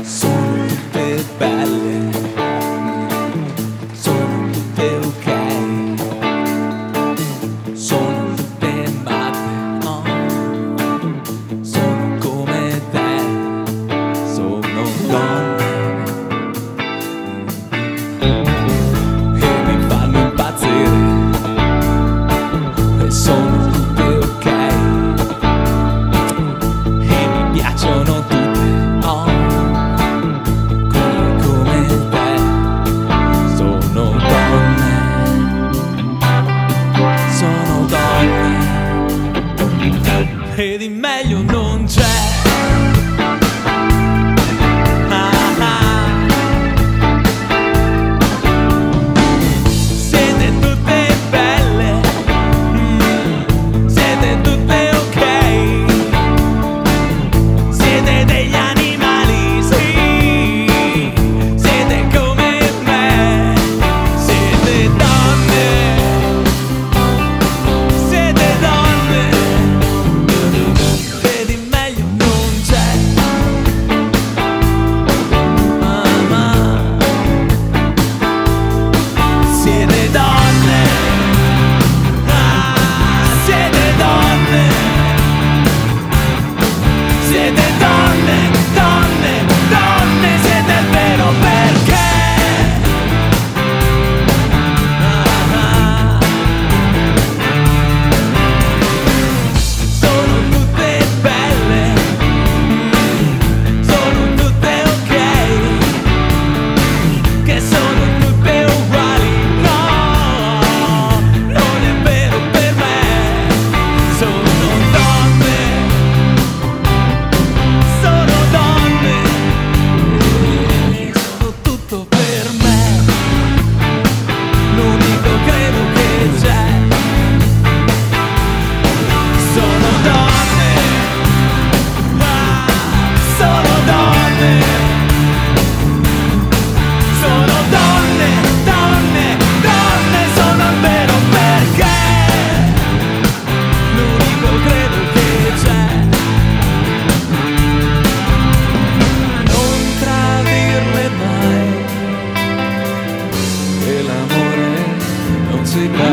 Sono tutte belle, sono tutte ok, sono tutte matte, oh. Sono come te, sono donne e mi fanno impazzire e sono tutte ok e mi piacciono tutte, oh. Come te, sono donne, sono donne e di meglio non c'è. Siete tutte belle, siete tutte ok, siete degli animali, sì, siete come me, siete donne, e di meglio non c'è. Mamma, siete donne, siete donne, siete donne, donne, donne, siete il vero perché. Sono tutte belle, sono tutte ok, che sono tutte uguali, no, non è vero per me. Sono donne, sono tutto per me, l'unico credo che c'è. Sono donne, sono donne, sono donne, donne, donne, sono il vero perché, l'unico credo che c'è. Non tradirle mai, che l'amore non si può